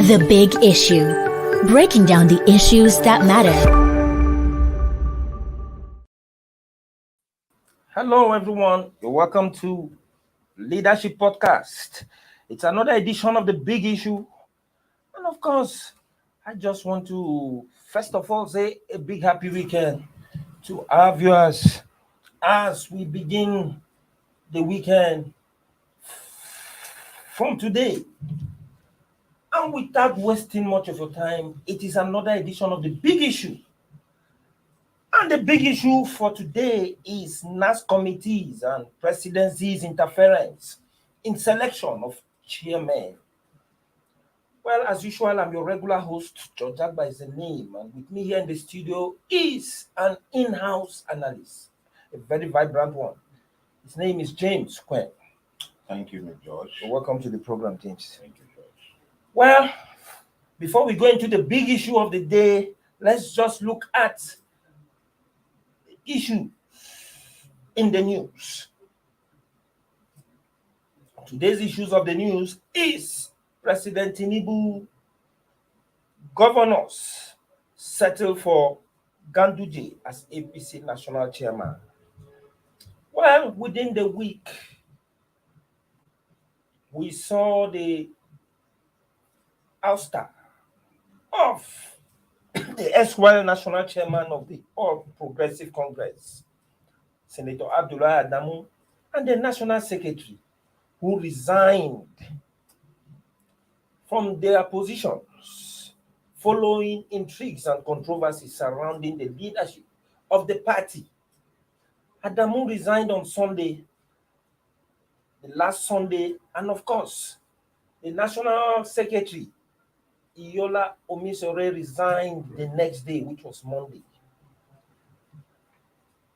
The Big Issue. Breaking down the issues that matter. Hello, everyone. You're welcome to Leadership Podcast. It's another edition of The Big Issue. And of course, I just want to, first of all, say a big happy weekend to our viewers as we begin the weekend from today. And without wasting much of your time, it is another edition of The Big Issue. And the big issue for today is NAS committees and presidency's interference in selection of chairmen. Well, as usual, I'm your regular host, George Agba is the name, and with me here in the studio is an in-house analyst, a very vibrant one. His name is James Quinn. Thank you, George. So welcome to the program, James. Thank you, George. Well, before we go into the big issue of the day, let's just look at the issue in the news. Today's issues of the news is President Tinubu, governors settle for Ganduje as APC national chairman. Well, within the week, we saw the ouster of the erstwhile national chairman of the All Progressive Congress, Senator Abdullah Adamu, and the national secretary, who resigned from their positions following intrigues and controversies surrounding the leadership of the party. Adamu resigned on Sunday, the last Sunday, and of course, the national secretary, Iola Omisore, resigned the next day, which was Monday.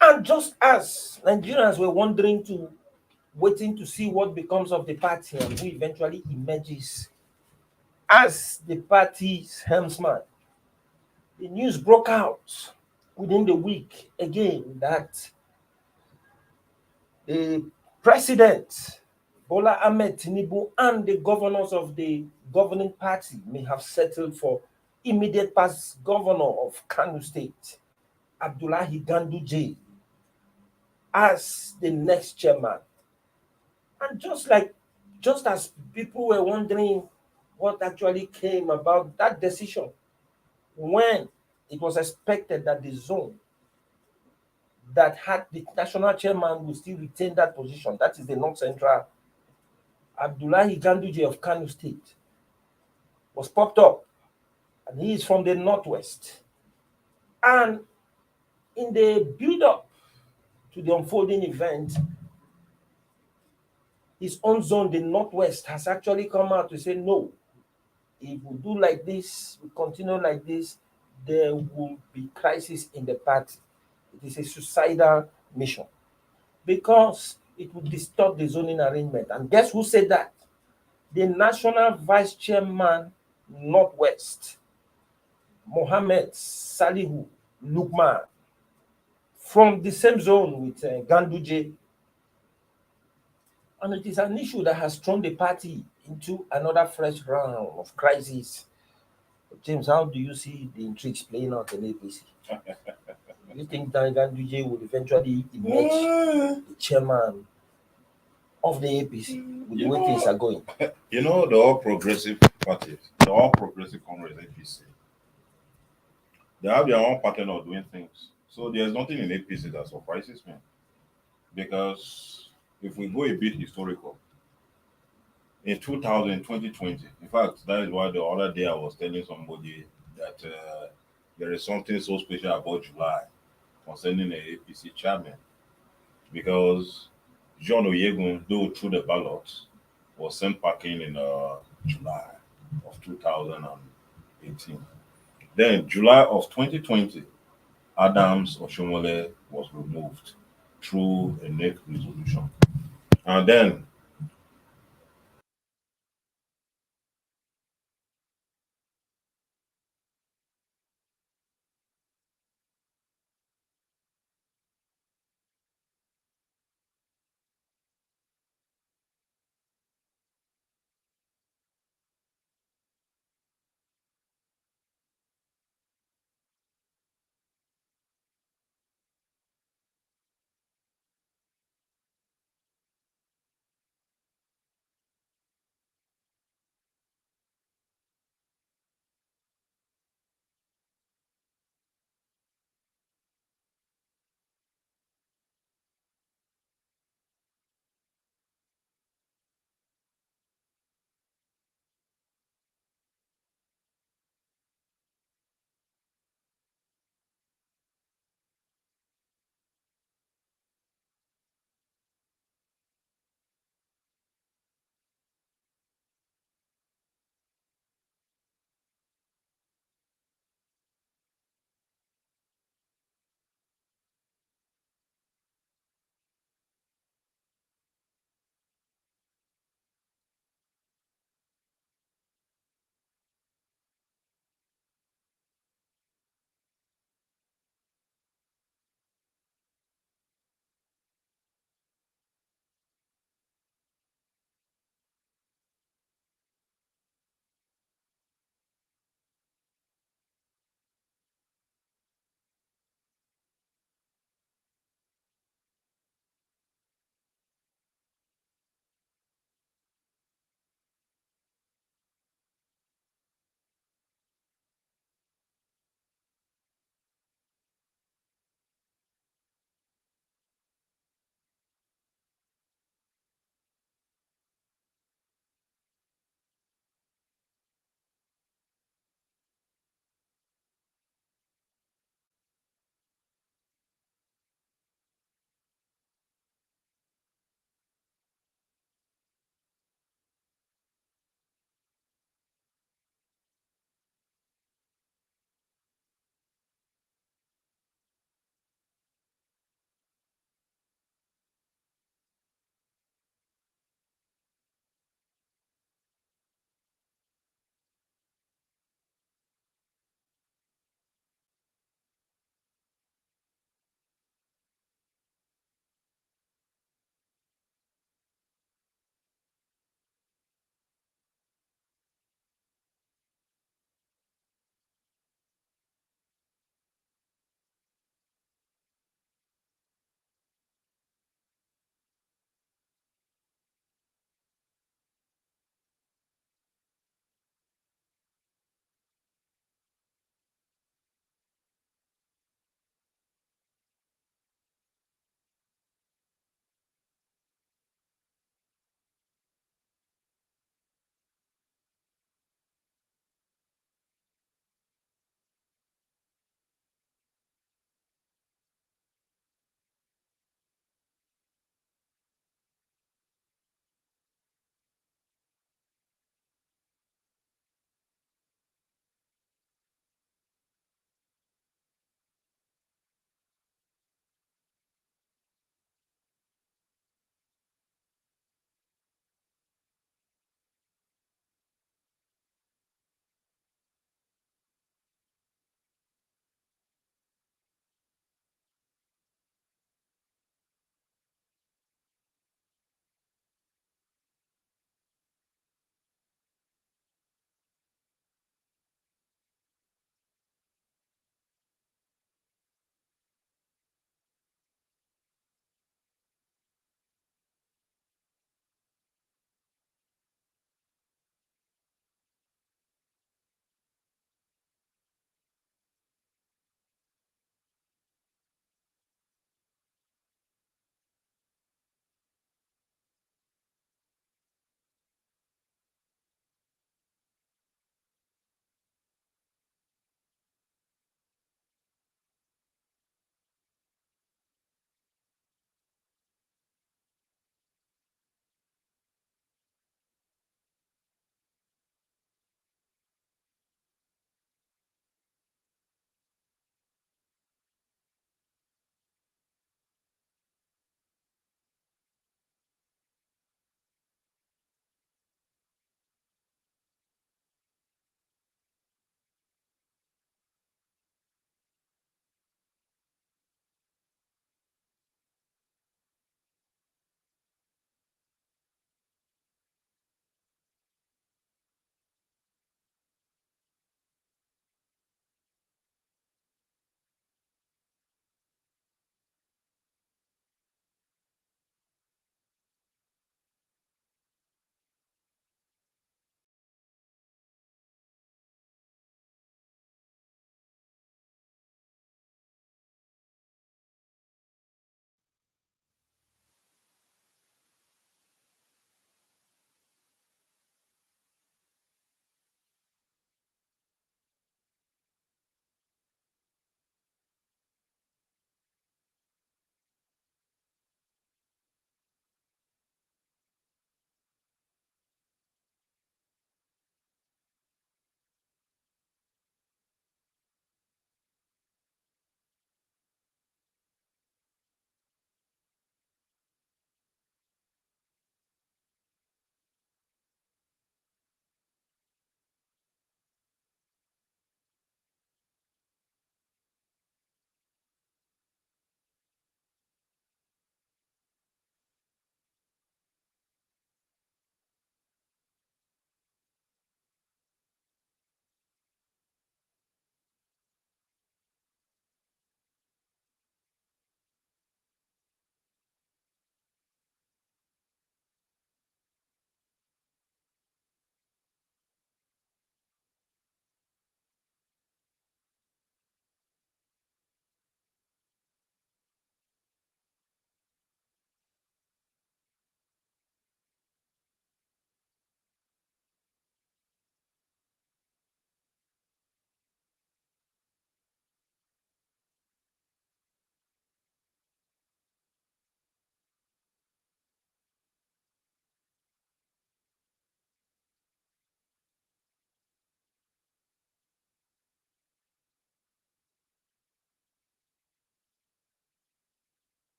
And just as Nigerians were waiting to see what becomes of the party and who eventually emerges as the party's helmsman, the news broke out within the week again that the president, Bola Ahmed Tinubu, and the governors of the governing party may have settled for immediate past governor of Kano State, Abdullahi Ganduje, as the next chairman. And just as people were wondering what actually came about that decision, when it was expected that the zone that had the national chairman will still retain that position, that is the North Central, Abdullahi Ganduje of Kano State, was popped up, and he is from the Northwest. And in the build-up to the unfolding event, his own zone, the Northwest, has actually come out to say, no, if we do like this, we continue like this, there will be crisis in the party. It is a suicidal mission because it would distort the zoning arrangement. And guess who said that? The National Vice Chairman, Northwest, Mohammed Salihu Lukman, from the same zone with Ganduje. And it is an issue that has thrown the party into another fresh round of crisis. James, how do you see the intrigues playing out in APC? Do you think that Ganduje would eventually emerge the chairman of the APC with the way things are going? You know, the All Progressive Parties, the All Progressive Congress, APC, they have their own pattern of doing things. So there's nothing in APC that surprises me. Because if we go a bit historical, in 2020, in fact, that is why the other day I was telling somebody that there is something so special about July concerning the APC chairman. Because John Oyegun, though through the ballot, was sent packing in July of 2018. Then July of 2020, Adams Oshomole was removed through a NEC resolution. And then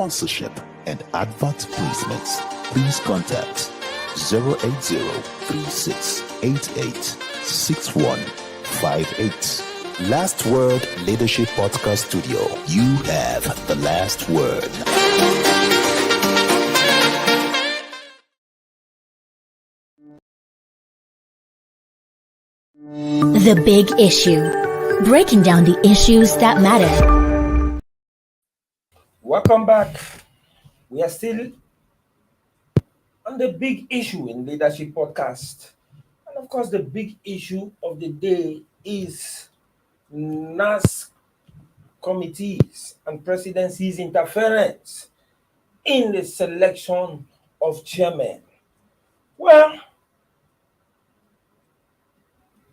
sponsorship, and advert placements, please contact 080-3688-6158. Last Word Leadership Podcast Studio. You have the last word. The Big Issue. Breaking down the issues that matter. Welcome back. We are still on the big issue in Leadership Podcast. And of course, the big issue of the day is NAS committees and presidency's interference in the selection of chairmen. Well,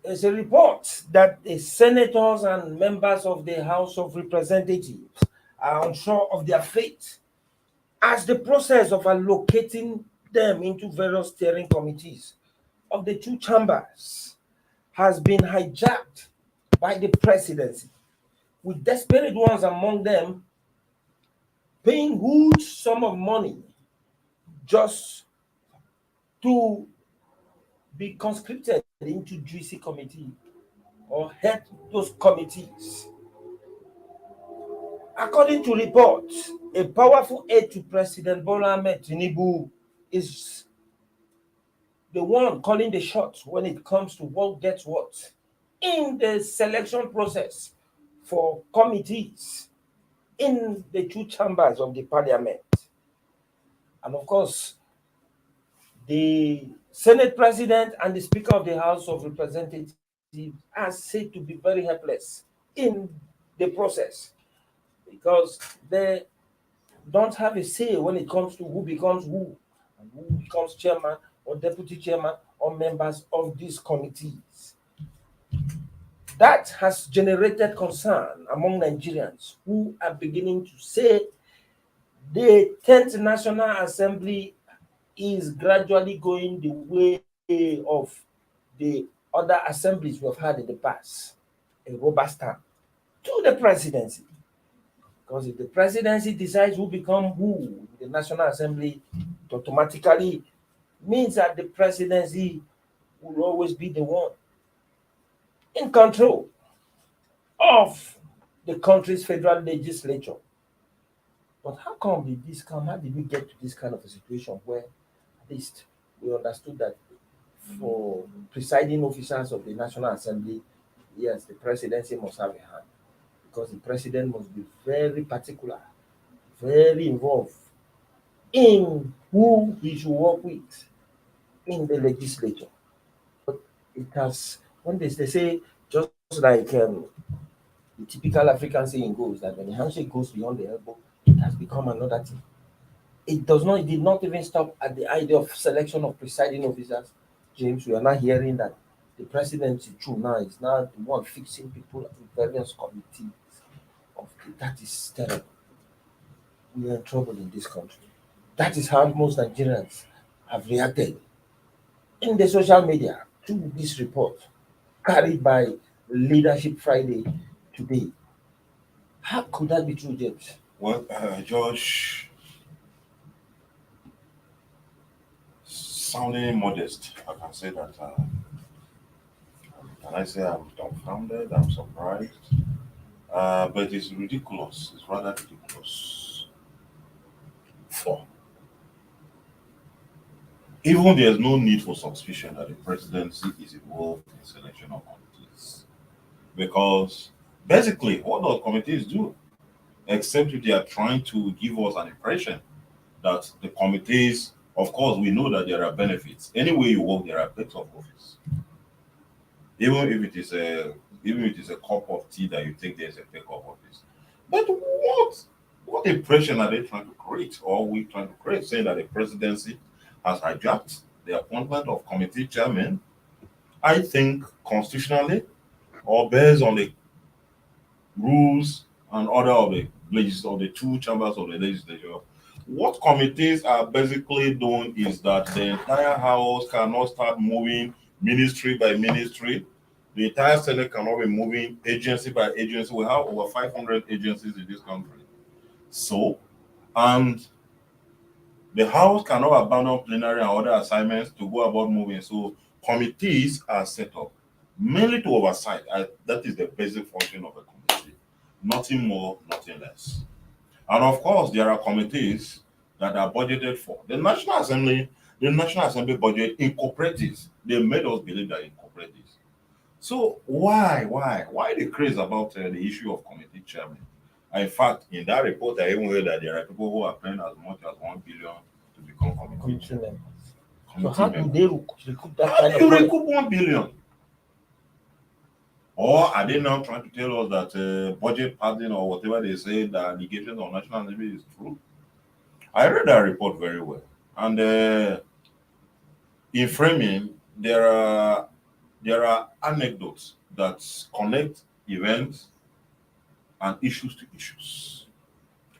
there's a report that the senators and members of the House of Representatives are unsure of their fate as the process of allocating them into various steering committees of the two chambers has been hijacked by the presidency, with desperate ones among them paying huge sum of money just to be conscripted into juicy committee or head those committees. According to reports, a powerful aide to President Bola Ahmed Tinubu is the one calling the shots when it comes to what gets what in the selection process for committees in the two chambers of the parliament. And of course, the Senate President and the Speaker of the House of Representatives are said to be very helpless in the process because they don't have a say when it comes to who becomes who and who becomes chairman or deputy chairman or members of these committees. That has generated concern among Nigerians who are beginning to say the 10th National Assembly is gradually going the way of the other assemblies we've had in the past, a rubber stamp to the presidency. Because if the presidency decides who become who in the National Assembly, it automatically means that the presidency will always be the one in control of the country's federal legislature. But how come did this come? How did we get to this kind of a situation where at least we understood that for presiding officers of the National Assembly, yes, the presidency must have a hand because the president must be very particular, very involved in who he should work with in the legislature. But it has, when they say, just like the typical African saying goes, that when the handshake goes beyond the elbow, it has become another thing. It did not even stop at the idea of selection of presiding officers. James, we are now hearing that the presidency now is now the one fixing people in various committees. That is terrible. We are in trouble in this country. That is how most Nigerians have reacted in the social media to this report carried by Leadership Friday today. How could that be true, James? Well, Josh, sounding modest, I can say that. Can I say I'm dumbfounded? I'm surprised. But it's ridiculous. It's rather ridiculous. Even there's no need for suspicion that the presidency is involved in selection of committees. Because basically, what do committees do? Except if they are trying to give us an impression that the committees, of course, we know that there are benefits. Anyway you work, there are perks of office. Even if it is a cup of tea that you take, there's a perk of office. But what impression are they trying to create, or are we trying to create, saying that the presidency has hijacked the appointment of committee chairmen? I think constitutionally, or based on the rules and order of the two chambers of the legislature, what committees are basically doing is that the entire house cannot start moving ministry by ministry. The entire Senate cannot be moving agency by agency. We have over 500 agencies in this country. So And the House cannot abandon plenary and other assignments to go about moving. So committees are set up mainly to oversight. That is the basic function of a committee. Nothing more, nothing less. And of course, there are committees that are budgeted for. The National Assembly budget incorporates this. They made us believe that it incorporates this. So why the craze about the issue of committee chairman? In fact, in that report, I even heard that there are people who are paying as much as 1 billion to become committee chairman. So how do they recoup that How kind do of you money? recoup 1 billion? Or are they now trying to tell us that budget padding or whatever they say, the allegations on national assembly is true? I read that report very well, and in framing, there are anecdotes that connect events and issues to issues.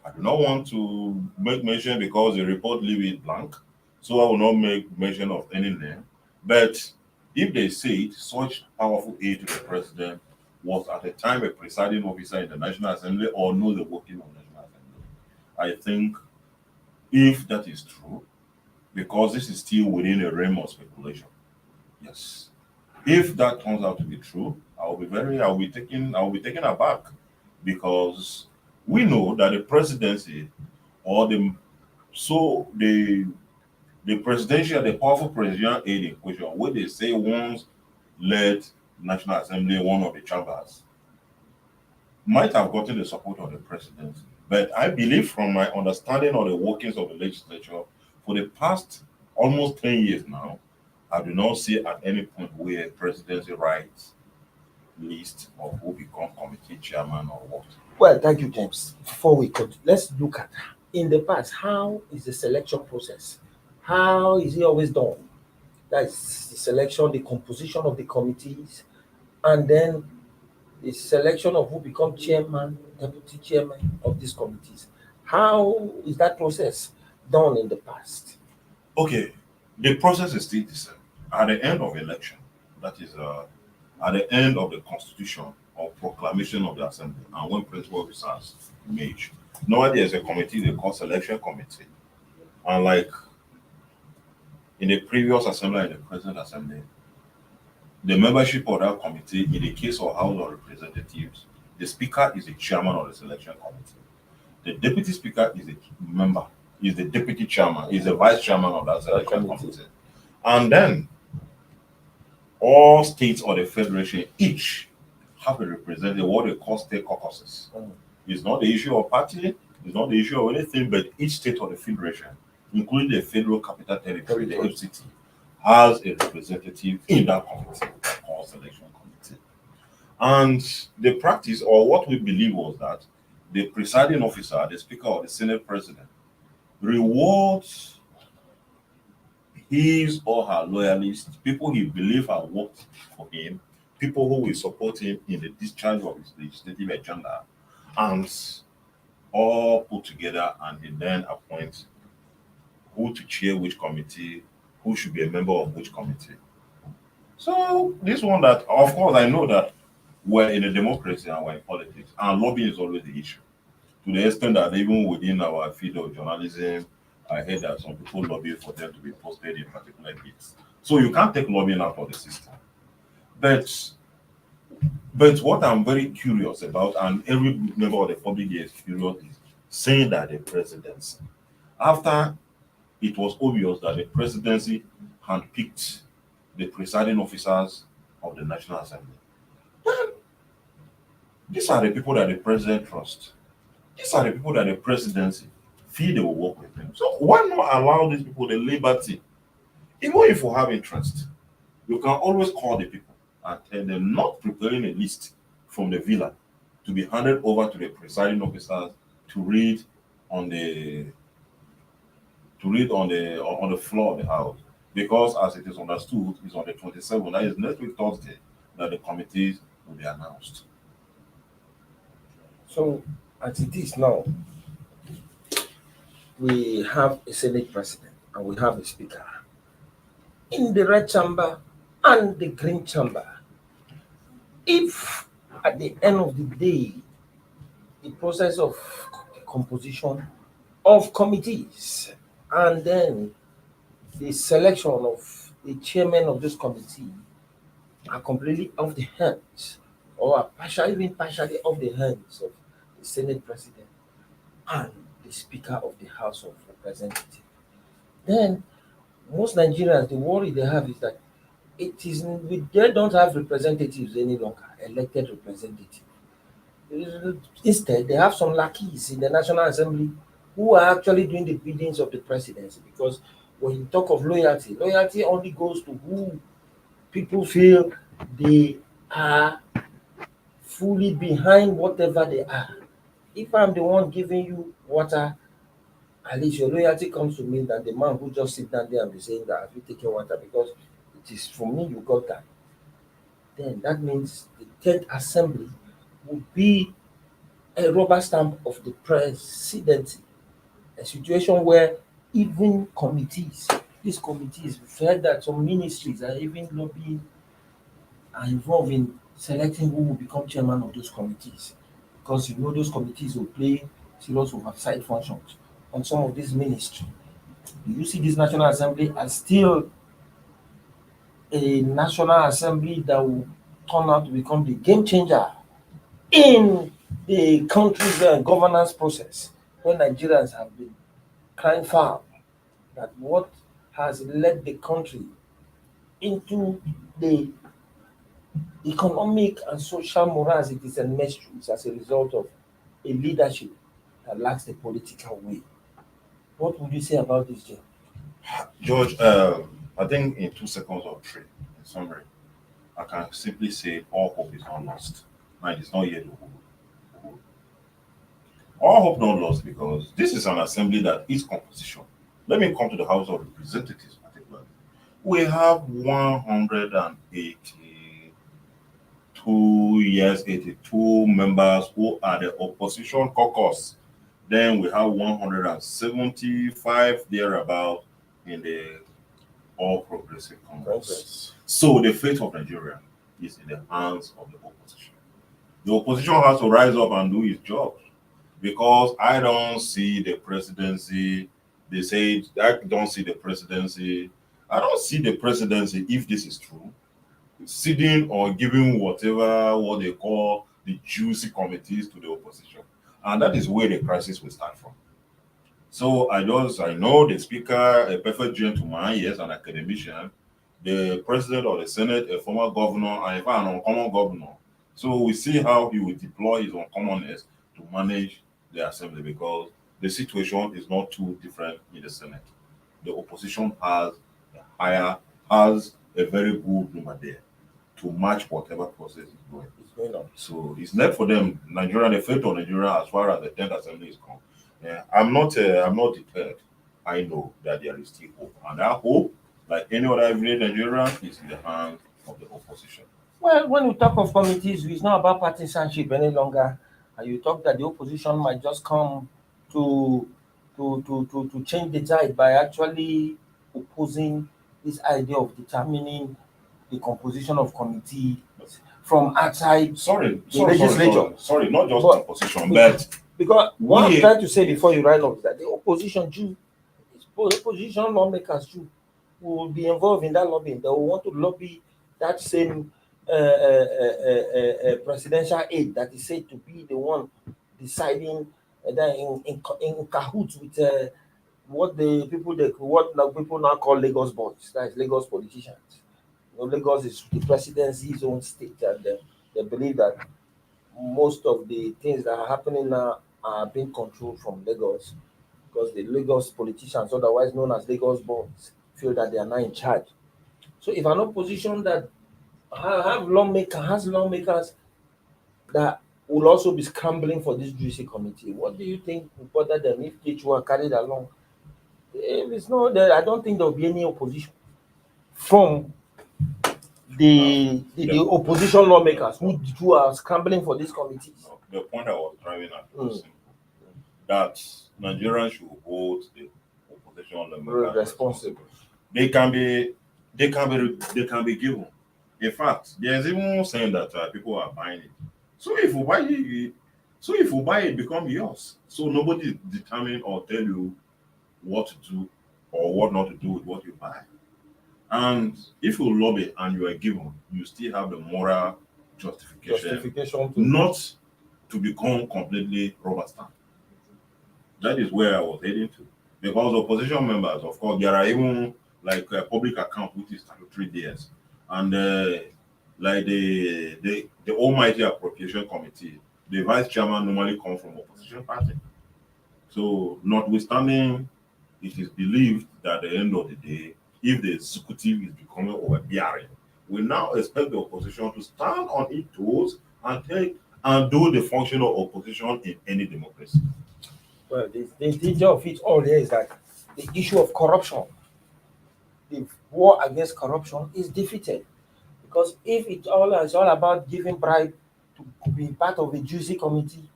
I do not want to make mention because the report leave it blank, so I will not make mention of any name. But if they say it, such powerful aid to the president was at the time a presiding officer in the National Assembly or knows the working of the National Assembly, I think if that is true, because this is still within a realm of speculation, yes. If that turns out to be true, I will be taken aback because we know that the presidency or the presidential, the powerful presidential aid in question, where they say once led National Assembly, one of the chambers, might have gotten the support of the presidency. But I believe from my understanding of the workings of the legislature for the past almost 10 years now, I do not see at any point where a presidency writes list of who become committee chairman or what. Well, thank you, James. Before we could, let's look at in the past, how is the selection process? How is it always done? That's the selection, the composition of the committees, and then the selection of who become chairman, deputy chairman of these committees. How is that process done in the past? Okay, the process is still the same. At the end of election, that is at the end of the constitution or proclamation of the assembly, and when principal officers emerge, normally there's a committee they call selection committee. And like in the previous assembly and the present assembly, the membership of that committee, in the case of House of Representatives, the speaker is the chairman of the selection committee. The deputy speaker is a member, is the deputy chairman, is the vice chairman of that selection committee. And then all states or the federation each have a representative, what they call state caucuses. It's not the issue of party, it's not the issue of anything, but each state or the federation, including the Federal Capital Territory, the FCT, has a representative in that committee called selection committee. And the practice, or what we believe, was that the presiding officer, the speaker or the senate president, rewards his or her loyalists, people he believes have worked for him, people who will support him in the discharge of his legislative agenda, and all put together, and he then appoints who to chair which committee, who should be a member of which committee. So this one that, of course, I know that we're in a democracy and we're in politics, and lobbying is always the issue. To the extent that even within our field of journalism, I heard that some people lobby for them to be posted in particular bits. So you can't take lobbying out of the system. But what I'm very curious about, and every member of the public is curious, is saying that the presidency, after it was obvious that the presidency handpicked the presiding officers of the National Assembly. These are the people that the president trusts. These are the people that the presidency feel they will work with them. So why not allow these people the liberty? Even if you have interest, you can always call the people and tell them not preparing a list from the villa to be handed over to the presiding officers to read on the on the floor of the house. Because as it is understood, it's on the 27th, that is next week Thursday, that the committees will be announced. So, as it is now, we have a Senate president and we have a speaker. In the red chamber and the green chamber, if at the end of the day, the process of composition of committees, and then the selection of the chairman of this committee are completely off the hands, or are even partially off the hands of the Senate President and the Speaker of the House of Representatives. Then most Nigerians, the worry they have is that they don't have representatives any longer, elected representatives. Instead, they have some lackeys in the National Assembly who are actually doing the biddings of the presidency. Because when you talk of loyalty, loyalty only goes to who people feel they are fully behind whatever they are. If I'm the one giving you water, at least your loyalty comes to me than the man who just sit down there and be saying that have you taken water because it is from me you got that. Then that means the third assembly will be a rubber stamp of the presidency, a situation where even committees, these committees, we've heard that some ministries are even lobbying, are involved in selecting who will become chairman of those committees. Because those committees will play serious oversight functions on some of these ministries. Do you see this National Assembly as still a National Assembly that will turn out to become the game changer in the country's governance process, when Nigerians have been crying foul that what has led the country into the economic and social morass it is enmeshed is as a result of a leadership that lacks the political will. What would you say about this, Jim? George, I think in 2 seconds or three, in summary, I can simply say all hope is not lost. And it's not yet over. All hope not lost because this is an assembly that is composition. Let me come to the House of Representatives particularly. We have 82 members who are the opposition caucus. Then we have 175 thereabout in the All Progressive Congress. So the fate of Nigeria is in the hands of the opposition. The opposition has to rise up and do its job because I don't see the presidency. They say I don't see the presidency. I don't see the presidency, if this is true, sitting or giving what they call the juicy committees to the opposition. And that is where the crisis will start from. So I know the speaker, a perfect gentleman, yes, an academician, the president of the Senate, a former governor, and even an uncommon governor. So we see how he will deploy his uncommonness to manage the assembly because the situation is not too different in the Senate. The opposition has a very good number there to match whatever process is going on. So it's left for them, Nigeria, the fate of Nigeria as far as the 10th assembly is concerned. Yeah, I'm not deterred. I know that there is still hope, and that hope, like any other everyday Nigerian, is in the hands of the opposition. Well, when we talk of committees, it's not about partisanship any longer, and you talk that the opposition might just come to change the tide by actually opposing this idea of determining the composition of committee from outside the legislature. Sorry, not just opposition, but because what I'm trying to say before you write up is that the opposition lawmakers too will be involved in that lobbying. They will want to lobby that same presidential aide that is said to be the one deciding that in cahoots with what people now call Lagos boys, that is Lagos politicians. Lagos is the presidency's own state, and they believe that most of the things that are happening now are being controlled from Lagos because the Lagos politicians, otherwise known as Lagos boys, feel that they are now in charge. So if an opposition that has lawmakers that will also be scrambling for this juicy committee, what do you think will bother them if each one carried along? If it's not there, I don't think there will be any opposition from the opposition lawmakers who are scrambling for these committees. The point I was driving at was simple. That Nigerians should hold the opposition lawmakers responsible. They can be given. In fact, there's even saying that people are buying it. So if you buy it, So if you buy it, become yours. So nobody determine or tell you what to do or what not to do with what you buy. And if you lobby and you are given, you still have the moral justification not to become completely rubber stamp. That is where I was heading to. Because opposition members, of course, there are even like a public account which is statutory theirs. And like the almighty appropriation committee, the vice chairman normally comes from opposition party. So notwithstanding, it is believed that at the end of the day, if the executive is becoming overbearing, we now expect the opposition to stand on its toes and do the function of opposition in any democracy. Well, the danger of it all here is that the issue of corruption, the war against corruption is defeated. Because if it all is all about giving bribe to be part of a juicy committee,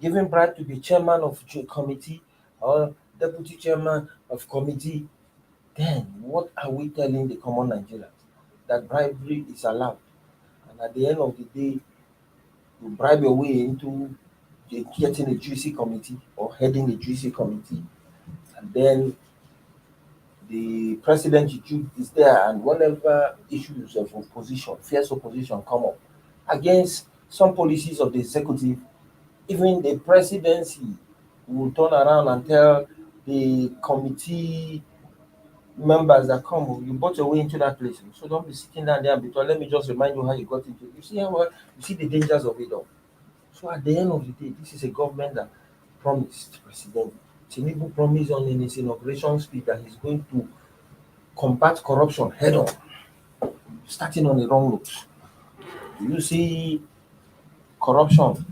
giving bribe to be chairman of committee or deputy chairman of committee, then what are we telling the common Nigerians? That bribery is allowed. And at the end of the day, you bribe your way into getting a juicy committee or heading a juicy committee. And then the president is there, and whenever issues of opposition, fierce opposition come up against some policies of the executive, even the presidency will turn around and tell the committee members that come, you bought your way into that place, so don't be sitting down there because let me just remind you how you got into it. You see the dangers of it all. So at the end of the day, this is a government that promised President Tinubu promised in his inauguration speech that he's going to combat corruption head on, starting on the wrong note. Do you see corruption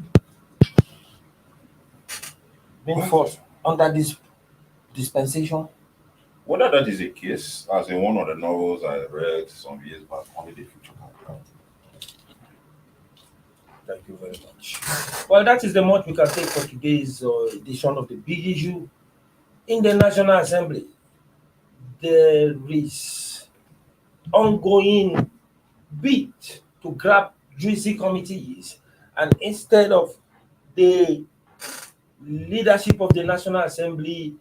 being forced under this dispensation? Whether that is the case, as in one of the novels I read some years back, only the future can tell. Thank you very much. Well, that is the much we can take for today's edition of the Big Issue. In the National Assembly, there is ongoing bid to grab juicy committees, and instead of the leadership of the National Assembly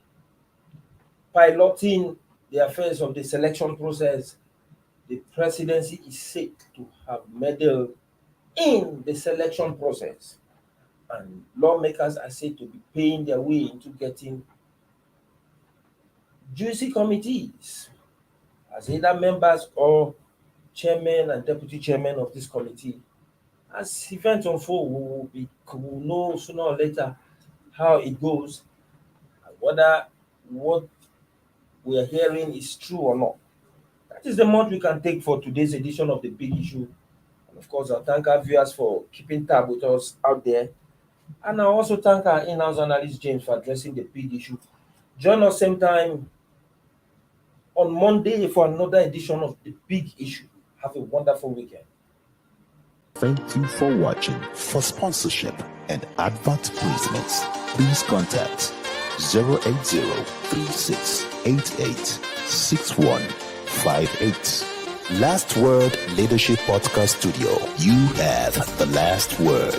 piloting the affairs of the selection process, the presidency is said to have meddled in the selection process, and lawmakers are said to be paying their way into getting juicy committees as either members or chairman and deputy chairman of this committee. As events unfold, we will know sooner or later how it goes and whether what we are hearing is true or not. That is the much we can take for today's edition of the Big Issue. And of course, I thank our viewers for keeping tab with us out there. And I also thank our in-house analyst James for addressing the big issue. Join us same time on Monday for another edition of the Big Issue. Have a wonderful weekend. Thank you for watching. For sponsorship and advert placements, please contact 080-3688-6158. Last Word Leadership Podcast Studio. You have the last word.